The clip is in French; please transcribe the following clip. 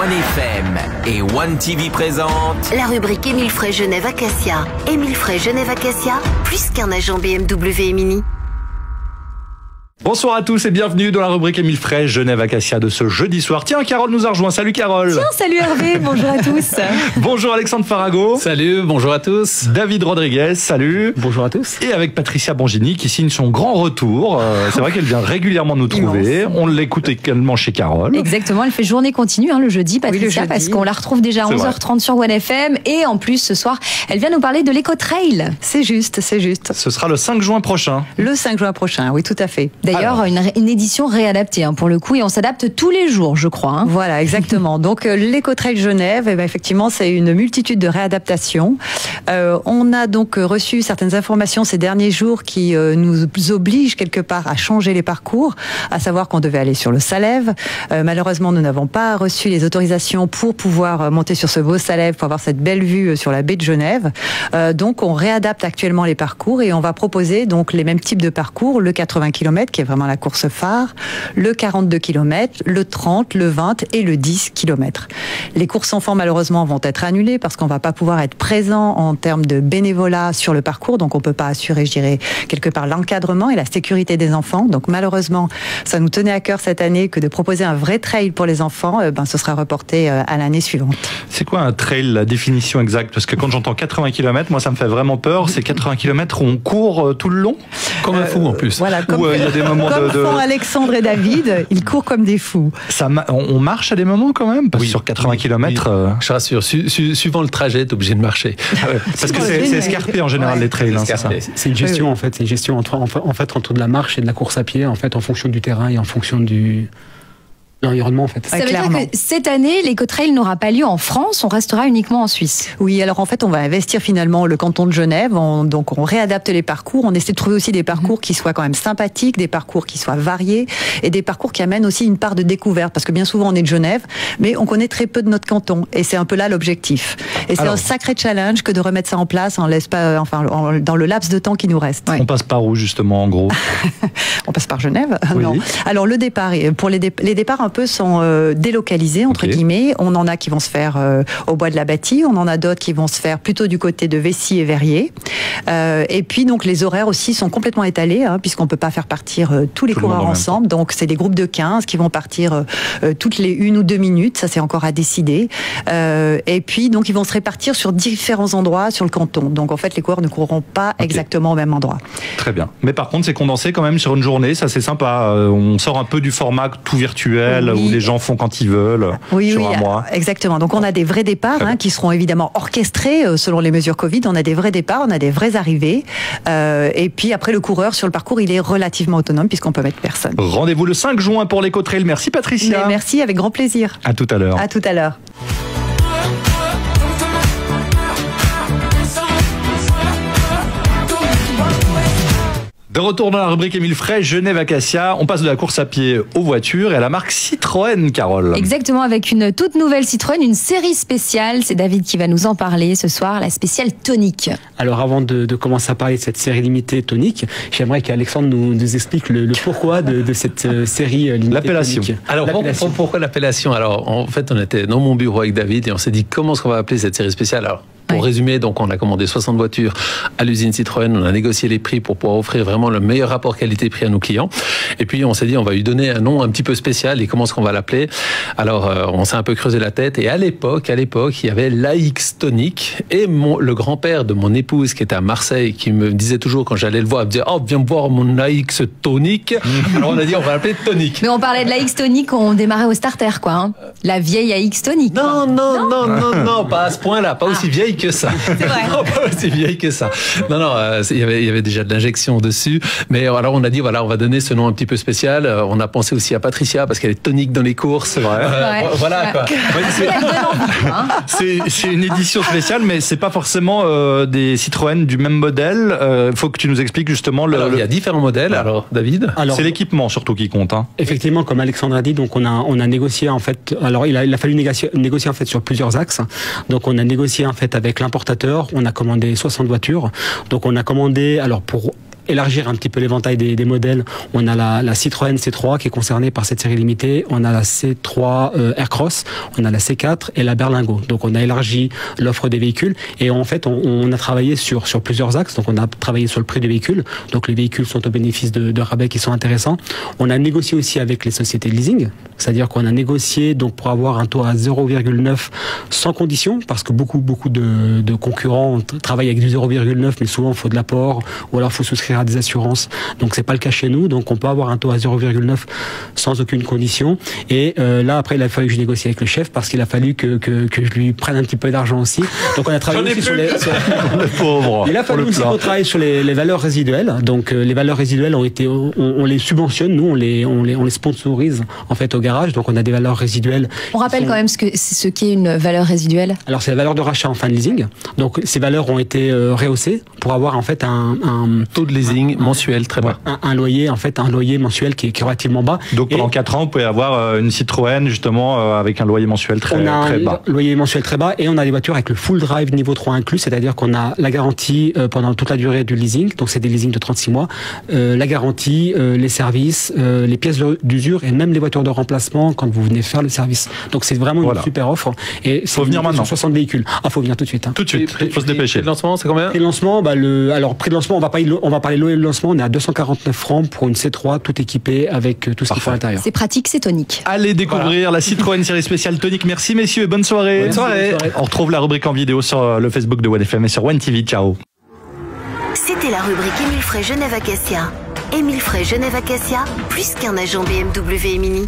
OneFM et One TV présentent la rubrique Émile Frey Genève Acacia. Émile Frey Genève Acacia, plus qu'un agent BMW et Mini. Bonsoir à tous et bienvenue dans la rubrique Émile Frey Genève Acacia de ce jeudi soir. Tiens, Carole nous a rejoint. Salut Carole. Tiens, salut Hervé, bonjour à tous. Bonjour Alexandre Farago. Salut, bonjour à tous. David Rodriguez, salut. Bonjour à tous. Et avec Patricia Bongini qui signe son grand retour. C'est vrai qu'elle vient régulièrement nous trouver. On l'écoute également chez Carole. Exactement, elle fait journée continue le jeudi, Patricia, oui, le jeudi. parce qu'on la retrouve déjà à 11h30 sur OneFM. Et en plus, ce soir, elle vient nous parler de l'éco-trail. C'est juste, c'est juste. Ce sera le 5 juin prochain. Le 5 juin prochain, oui, tout à fait. D'ailleurs, une édition réadaptée pour le coup, et on s'adapte tous les jours, je crois. Voilà, exactement. Donc l'Éco-Trail Genève, effectivement, c'est une multitude de réadaptations. On a donc reçu certaines informations ces derniers jours qui nous obligent quelque part à changer les parcours, à savoir qu'on devait aller sur le Salève. Malheureusement, nous n'avons pas reçu les autorisations pour pouvoir monter sur ce beau Salève, pour avoir cette belle vue sur la baie de Genève. Donc on réadapte actuellement les parcours et on va proposer donc les mêmes types de parcours, le 80 km qui est vraiment la course phare, le 42 km, le 30, le 20 et le 10 km. Les courses enfants malheureusement vont être annulées parce qu'on va pas pouvoir être présent en termes de bénévolat sur le parcours, donc on peut pas assurer, je dirais, quelque part l'encadrement et la sécurité des enfants. Donc malheureusement, ça nous tenait à cœur cette année que de proposer un vrai trail pour les enfants, ce sera reporté à l'année suivante. C'est quoi un trail, la définition exacte? Parce que quand j'entends 80 km, moi ça me fait vraiment peur. C'est 80 km où on court tout le long? Comme un fou en plus. Voilà, comme il y a des moments font Alexandre et David, ils courent comme des fous. On marche à des moments quand même? Parce que sur 80 km... Oui. Je rassure, suivant le trajet, t'es obligé de marcher. Parce que c'est escarpé en général, les trails. C'est ça. C'est une gestion en fait, c'est une gestion entre de la marche et de la course à pied en fait, en fonction du terrain et en fonction de l'environnement en fait. Ça veut dire que cette année, l'éco-trail n'aura pas lieu en France, on restera uniquement en Suisse. Oui, alors en fait, on va investir finalement le canton de Genève, donc on réadapte les parcours, on essaie de trouver aussi des parcours qui soient quand même sympathiques, des parcours qui soient variés et des parcours qui amènent aussi une part de découverte, parce que bien souvent on est de Genève, mais on connaît très peu de notre canton et c'est un peu là l'objectif. Et c'est un sacré challenge que de remettre ça en place dans le laps de temps qui nous reste. On passe par où justement en gros? On passe par Genève? Oui. Non. Alors le départ, pour les départs un peu sont délocalisés entre guillemets. On en a qui vont se faire au bois de la Bâtie, on en a d'autres qui vont se faire plutôt du côté de Vessy et Verrier. Et puis donc les horaires aussi sont complètement étalés, puisqu'on peut pas faire partir tous les coureurs ensemble. Donc c'est des groupes de 15 qui vont partir toutes les 1 ou 2 minutes, ça c'est encore à décider. Et puis donc ils vont se répartir sur différents endroits sur le canton. Donc en fait les coureurs ne courront pas exactement au même endroit. Très bien. Mais par contre c'est condensé quand même sur une journée, ça c'est sympa. On sort un peu du format tout virtuel où les gens font quand ils veulent sur un mois. Exactement. Donc on a des vrais départs qui seront évidemment orchestrés selon les mesures Covid. On a des vrais départs, on a des vraies arrivées. Et puis après le coureur sur le parcours, il est relativement autonome puisqu'on peut mettre personne. Rendez-vous le 5 juin pour l'éco-trail. Merci Patricia. Merci, avec grand plaisir. À tout à l'heure. À tout à l'heure. De retour dans la rubrique Émile Frey Genève Acacia, on passe de la course à pied aux voitures et à la marque Citroën, Carole. Exactement, avec une toute nouvelle Citroën, une série spéciale. C'est David qui va nous en parler ce soir, la spéciale Tonic. Alors avant de commencer à parler de cette série limitée Tonic, j'aimerais qu'Alexandre nous explique le pourquoi de cette série limitée. L'appellation. Tonic. Alors pourquoi l'appellation? Alors en fait on était dans mon bureau avec David et on s'est dit comment est-ce qu'on va appeler cette série spéciale? Alors pour résumer, donc on a commandé 60 voitures à l'usine Citroën, on a négocié les prix pour pouvoir offrir vraiment le meilleur rapport qualité-prix à nos clients. Et puis on s'est dit on va lui donner un nom un petit peu spécial et comment est-ce qu'on va l'appeler? Alors on s'est un peu creusé la tête et à l'époque il y avait l'AX Tonic et le grand-père de mon épouse qui était à Marseille qui me disait toujours quand j'allais le voir, il me disait oh viens boire mon AX Tonic. Alors on a dit on va l'appeler Tonic. Mais on parlait de l'AX Tonic, on démarrait au starter quoi. La vieille AX Tonic. Non, pas à ce point-là, pas aussi vieille que ça. C'est vrai. Non, pas aussi vieille que ça. Non, il y avait déjà de l'injection dessus. Mais alors on a dit voilà, on va donner ce nom un petit peu spécial. On a pensé aussi à Patricia parce qu'elle est tonique dans les courses. C'est vrai. Voilà quoi. C'est une édition spéciale, mais c'est pas forcément des Citroën du même modèle. Faut que tu nous expliques justement il y a différents modèles. Alors David. C'est l'équipement surtout qui compte. Effectivement, comme Alexandre a dit, donc on a négocié en fait. Alors il a fallu négocier en fait sur plusieurs axes. Donc on a négocié en fait avec l'importateur. On a commandé 60 voitures. Donc on a commandé pour élargir un petit peu l'éventail des modèles, on a la Citroën C3 qui est concernée par cette série limitée, on a la C3 Aircross, on a la C4 et la Berlingo. Donc on a élargi l'offre des véhicules et en fait on a travaillé sur plusieurs axes. Donc on a travaillé sur le prix des véhicules, donc les véhicules sont au bénéfice de rabais qui sont intéressants. On a négocié aussi avec les sociétés de leasing, c'est-à-dire qu'on a négocié donc pour avoir un taux à 0,9 sans condition, parce que beaucoup de concurrents travaillent avec du 0,9, mais souvent il faut de l'apport ou alors il faut souscrire à des assurances. Donc c'est pas le cas chez nous, donc on peut avoir un taux à 0,9 sans aucune condition. Et là après il a fallu que je négocie avec le chef parce qu'il a fallu que je lui prenne un petit peu d'argent aussi. Donc on a travaillé aussi sur les le pauvre. Il a fallu aussi qu'on travaille sur les valeurs résiduelles. Donc les valeurs résiduelles on les subventionne, nous on les sponsorise en fait au garage. Donc on a des valeurs résiduelles. On rappelle quand même ce qu'est une valeur résiduelle. Alors c'est la valeur de rachat en fin de leasing. Donc ces valeurs ont été rehaussées pour avoir en fait un taux de leasing mensuel très bas. Un loyer mensuel qui est relativement bas. Donc pendant 4 ans, vous pouvez avoir une Citroën justement avec un loyer mensuel très bas. On a un loyer mensuel très bas et on a des voitures avec le full drive niveau 3 inclus, c'est-à-dire qu'on a la garantie pendant toute la durée du leasing. Donc c'est des leasings de 36 mois. La garantie, les services, les pièces d'usure et même les voitures de remplacement quand vous venez faire le service. Donc c'est vraiment une super offre. Et faut venir maintenant. 60 véhicules. Faut venir tout de suite. Tout de suite. Il faut se dépêcher. Prix de lancement, c'est combien? Prix de lancement, prix de lancement, on va parler loyer de lancement. On est à 249 francs pour une C3 tout équipée avec tout ce qu'il faut à l'intérieur. C'est pratique, c'est tonique. Allez découvrir la Citroën série spéciale tonique. Merci messieurs et bonne soirée. Bonne soirée. On retrouve la rubrique en vidéo sur le Facebook de OneFM et sur One TV. Ciao. C'était la rubrique Émile Frey Genève Acacia. Émile Frey Genève Acacia, plus qu'un agent BMW et Mini.